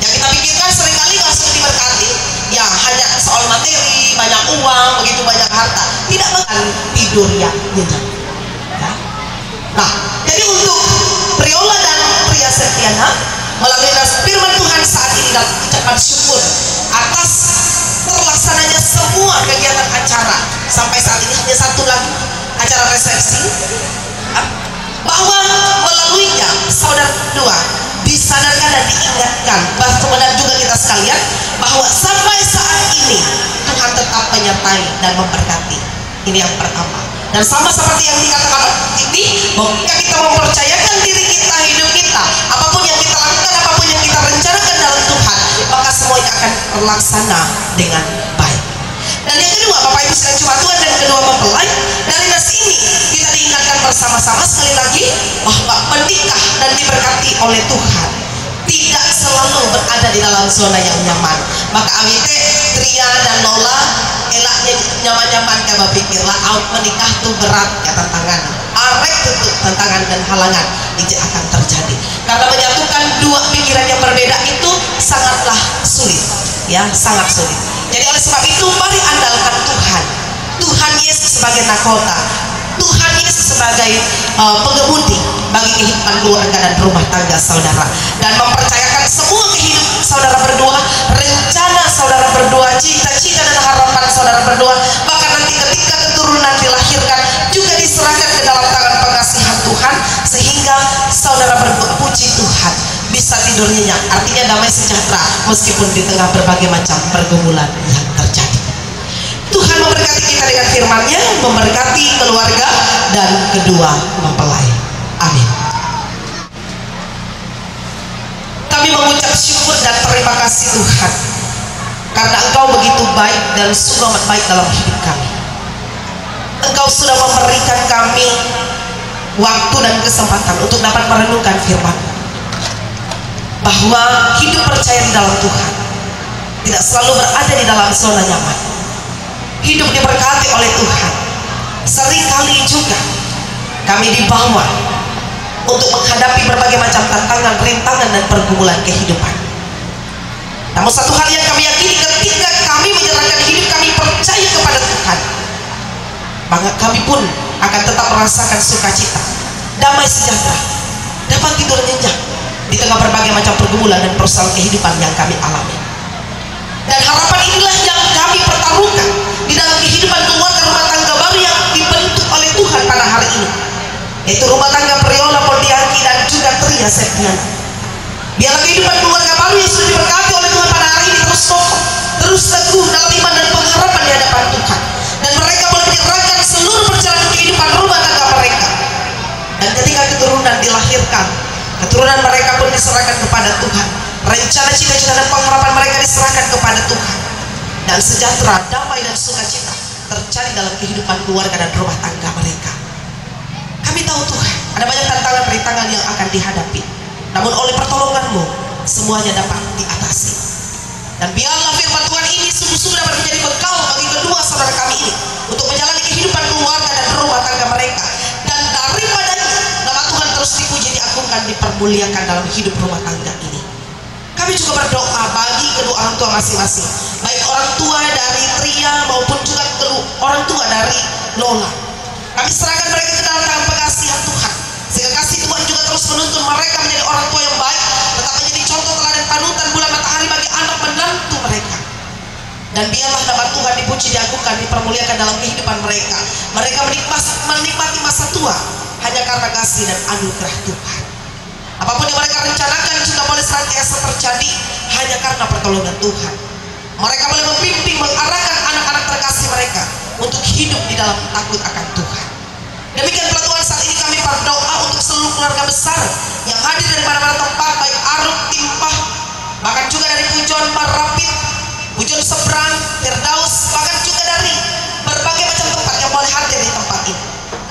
Yang kita pikirkan seringkali langsung diberkati, ya hanya soal materi, banyak uang, begitu banyak harta, tidak bahkan tidur yang nyenyak. Ya. Nah, jadi untuk Priola dan Pria Septiana melalui firman Tuhan saat ini dalam ucapan syukur atas terlaksananya semua kegiatan acara sampai saat ini hanya satu lagi acara resepsi, bahwa melaluinya saudara berdua disadarkan dan diingatkan bahwa juga kita sekalian bahwa sampai saat ini Tuhan tetap menyertai dan memberkati. Ini yang pertama. Dan sama seperti yang dikatakan ini, bahwa kita mempercayakan diri kita, hidup kita, apapun yang kita lakukan, apapun yang kita rencanakan dalam Tuhan, maka semuanya akan terlaksana dengan baik. Dan yang kedua, Bapak Ibu sedang curhat Tuhan dan kedua mempelai, dari nas ini kita diingatkan bersama-sama sekali lagi bahwa menikah dan diberkati oleh Tuhan tidak selalu berada di dalam zona yang nyaman. Maka awite Tria dan Lola elaknya nyaman-nyaman kayak pikirlah out menikah tuh berat ya tantangan. Arek tutup tantangan dan halangan ini akan terjadi. Karena menyatukan dua pikiran yang berbeda itu sangatlah sulit, ya sangat sulit. Jadi oleh sebab itu mari andalkan Tuhan. Tuhan Yesus sebagai nakota, Tuhan Yesus sebagai pengemudi bagi kehidupan keluarga dan rumah tangga saudara, dan mempercayakan semua kehidupan saudara berdua, rencana saudara berdua, cita-cita dan harapan saudara berdua, bahkan nanti ketika keturunan dilahirkan juga diserahkan ke dalam tangan pengasihan Tuhan, sehingga saudara berdua puji Tuhan bisa tidur nyenyak, artinya damai sejahtera meskipun di tengah berbagai macam pergumulan yang terjadi. Tuhan memberkati kita dengan firman-Nya, memberkati keluarga dan kedua mempelai. Amin. Kami mengucap syukur dan terima kasih Tuhan, karena Engkau begitu baik dan sungguh amat baik dalam hidup kami. Engkau sudah memberikan kami waktu dan kesempatan untuk dapat merenungkan firman, bahwa hidup percaya di dalam Tuhan tidak selalu berada di dalam zona nyaman. Hidup diberkati oleh Tuhan seringkali juga kami dibawa untuk menghadapi berbagai macam tantangan, rintangan dan pergumulan kehidupan. Namun satu hal yang kami yakini, ketika kami menyerahkan hidup kami percaya kepada Tuhan, maka kami pun akan tetap merasakan sukacita, damai sejahtera, dapat tidur nyenyak di tengah berbagai macam pergumulan dan persoalan kehidupan yang kami alami. Dan harapan inilah yang kami pertaruhkan di dalam kehidupan keluarga rumah tangga baru yang dibentuk oleh Tuhan pada hari ini, yaitu rumah tangga Priola Pondiaki dan juga Tria Septiana. Biarlah kehidupan keluarga baru yang sudah diberkati oleh Tuhan pada hari ini terus kokoh, terus teguh dalam iman dan pengharapan di hadapan Tuhan, dan mereka boleh menyerahkan seluruh perjalanan kehidupan rumah tangga mereka. Dan ketika keturunan dilahirkan, keturunan mereka pun diserahkan kepada Tuhan. Rencana, cita-cita dan pengharapan mereka diserahkan kepada Tuhan, dan sejahtera, damai dan sukacita terjadi dalam kehidupan keluarga dan rumah tangga mereka. Kami tahu Tuhan, ada banyak tantangan-rintangan yang akan dihadapi, namun oleh pertolongan-Mu semuanya dapat diatasi. Dan biarlah firman Tuhan ini sungguh-sungguh dapat menjadi bekal bagi kedua saudara kami ini untuk menjalani kehidupan keluarga dan rumah tangga mereka, dan daripadanya nama Tuhan terus dipuji, diagungkan, dipermuliakan dalam hidup rumah tangga ini. Kami juga berdoa bagi kedua orang tua masing-masing, baik orang tua dari Tria maupun juga orang tua dari Lola. Kami serahkan mereka ke dalam tangan pengasihan Tuhan, sehingga kasih Tuhan juga terus menuntun mereka menjadi orang tua yang baik, tetap menjadi contoh teladan panutan bulan matahari bagi anak menantu mereka. Dan biarlah nama Tuhan dipuji, diagungkan, dipermuliakan dalam kehidupan mereka. Mereka menikmati masa tua hanya karena kasih dan anugerah Tuhan. Apapun yang mereka rencanakan juga boleh senantiasa terjadi hanya karena pertolongan Tuhan. Mereka boleh membimbing, mengarahkan anak-anak terkasih mereka untuk hidup di dalam takut akan Tuhan. Demikian pula Tuhan, saat ini kami berdoa untuk seluruh keluarga besar yang hadir dari mana-mana tempat, baik Aruk, Timpah, bahkan juga dari Pujon, Marapit, Pujon Seberang, Firdaus, bahkan juga dari berbagai macam tempat yang boleh hadir di tempat ini.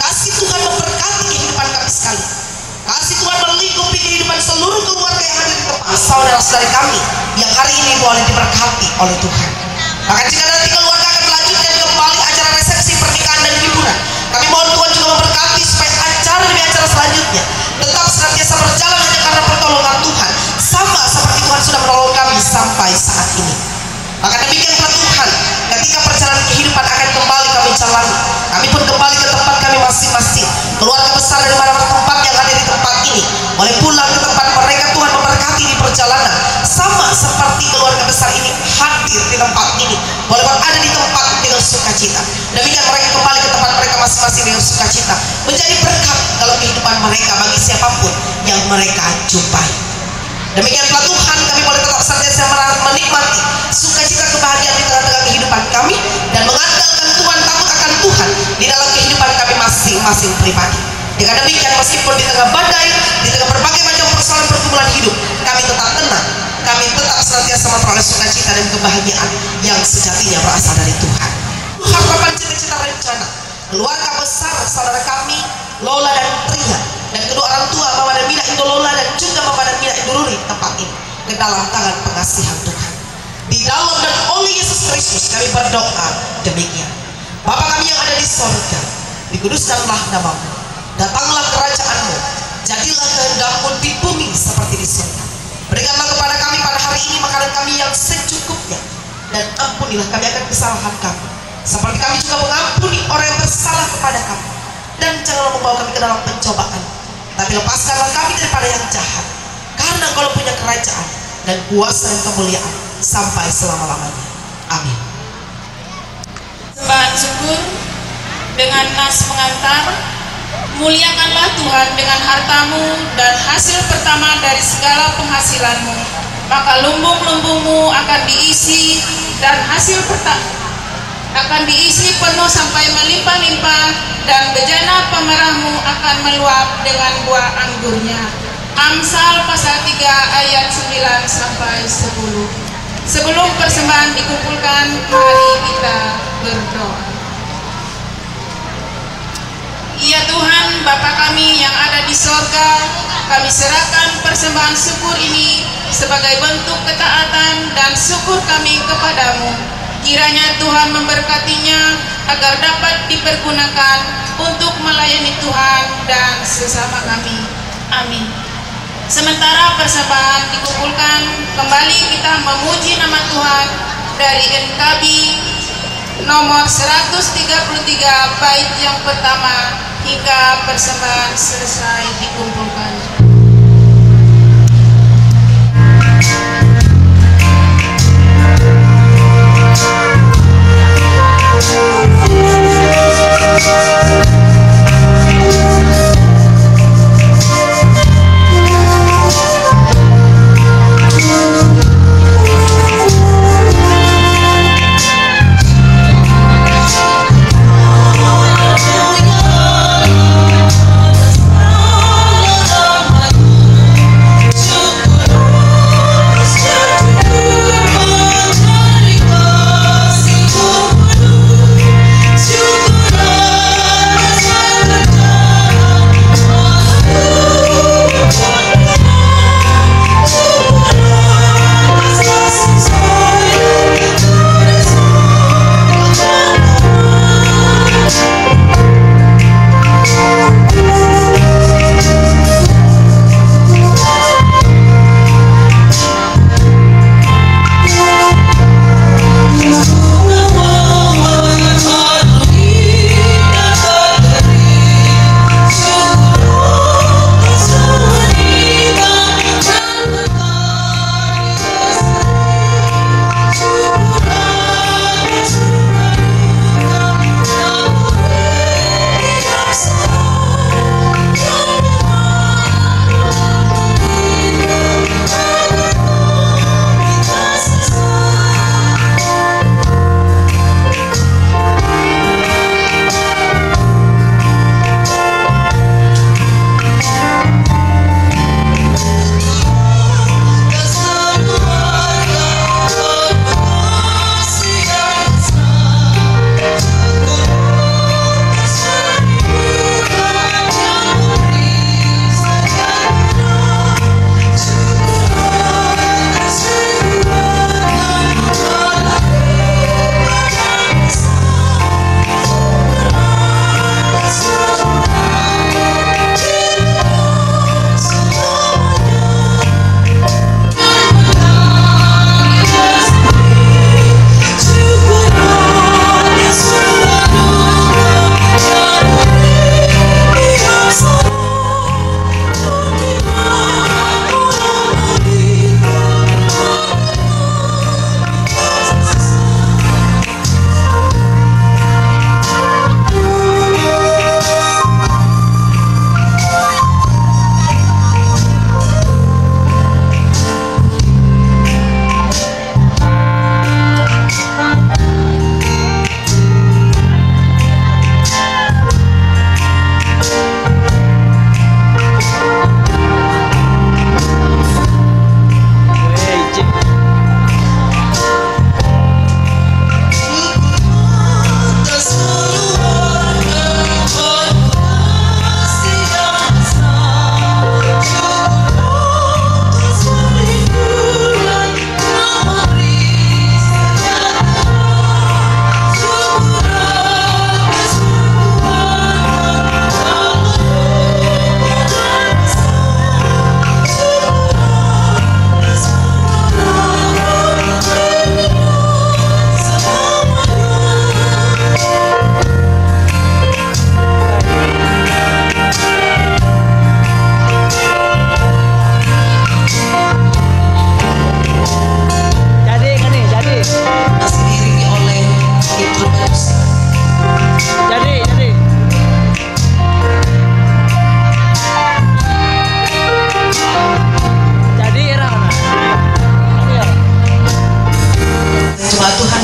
Kasih Tuhan memberkati kehidupan kami sekali. Kasih Tuhan melingkupi kehidupan seluruh keluarga yang hadir di tempat, saudara-saudari kami yang hari ini boleh diberkati oleh Tuhan. Bahkan jika nanti keluarga akan melanjutkan kembali acara resepsi pernikahan dan hiburan, kami mohon Tuhan juga memberkati supaya acara demi acara selanjutnya tetap senantiasa berjalan hanya karena pertolongan Tuhan, sama seperti Tuhan sudah menolong kami sampai saat ini. Maka demikian pula Tuhan, ketika perjalanan kehidupan akan kembali kami jalani, kami pun kembali ke tempat kami masing-masing. Keluarga besar dari mana-mana tempat yang ada di tempat ini boleh pulang ke tempat mereka. Tuhan memberkati di perjalanan, sama seperti keluarga besar ini hadir di tempat ini, boleh berada di tempat dengan sukacita. Demikian mereka kembali ke tempat mereka masing-masing dengan sukacita, menjadi berkat dalam kehidupan mereka bagi siapapun yang mereka jumpai. Demikian pula Tuhan, kami boleh tetap senantiasa menikmati sukacita kebahagiaan di tengah-tengah kehidupan kami dan mengandalkan Tuhan, takut akan Tuhan di dalam kehidupan kami masing-masing pribadi. Dengan demikian, meskipun di tengah badai, di tengah berbagai macam persoalan pergumulan hidup, kami tetap tenang, kami tetap senantiasa memperoleh sukacita dan kebahagiaan yang sejatinya berasal dari Tuhan. Harapan, cita-cita, rencana keluarga besar saudara kami Lola dan Tria, dan kedua orang tua Mama dan Mina Indolola dan juga Mama dan Mina Indururi tempat ini ke dalam tangan pengasihan Tuhan. Di dalam dan oleh Yesus Kristus kami berdoa demikian. Bapa kami yang ada di sorga, dikuduskanlah namamu, datanglah kerajaan-Mu, jadilah kehendak-Mu di bumi seperti di surga. Berikanlah kepada kami pada hari ini makanan kami yang secukupnya, dan ampunilah kami akan kesalahan kami, seperti kami juga mengampuni orang yang bersalah kepada kami. Dan janganlah membawa kami ke dalam pencobaan, tapi lepaskanlah kami daripada yang jahat. Karena Engkau punya kerajaan dan kuasa dan kemuliaan sampai selama-lamanya. Amin. Sembahan syukur dengan nas pengantar. Muliakanlah Tuhan dengan hartamu dan hasil pertama dari segala penghasilanmu, maka lumbung-lumbungmu akan diisi dan hasil akan diisi penuh sampai melimpah-limpah, dan bejana pemerahmu akan meluap dengan buah anggurnya. Amsal pasal 3 ayat 9 sampai 10. Sebelum persembahan dikumpulkan, mari kita berdoa. Ya Tuhan, Bapa kami yang ada di sorga, kami serahkan persembahan syukur ini sebagai bentuk ketaatan dan syukur kami kepadamu. Kiranya Tuhan memberkatinya agar dapat dipergunakan untuk melayani Tuhan dan sesama kami. Amin. Sementara persembahan dikumpulkan, kembali kita memuji nama Tuhan dari NKB nomor 133 bait yang pertama hingga persembahan selesai dikumpulkan. Oh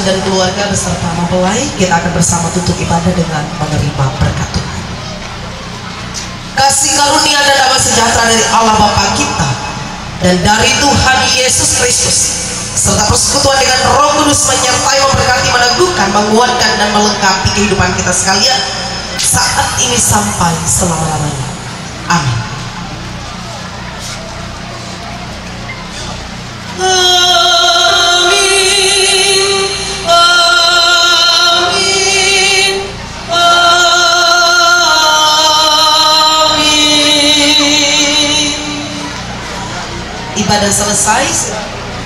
dan keluarga beserta mempelai, kita akan bersama tutup ibadah dengan menerima berkat Tuhan. Kasih karunia dan damai sejahtera dari Allah Bapa kita dan dari Tuhan Yesus Kristus serta persekutuan dengan Roh Kudus menyertai, memberkati, meneguhkan, menguatkan dan melengkapi kehidupan kita sekalian saat ini sampai selama-lamanya. Amin. Ibadah selesai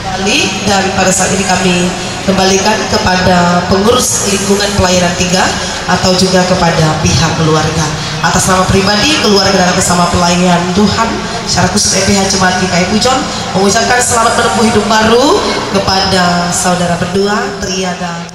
kembali, dan pada saat ini kami kembalikan kepada pengurus lingkungan pelayanan 3 atau juga kepada pihak keluarga. Atas nama pribadi, keluarga dan bersama pelayan Tuhan secara khusus EPH Jemaat GKI Pujon mengucapkan selamat menempuh hidup baru kepada saudara berdua, Tria dan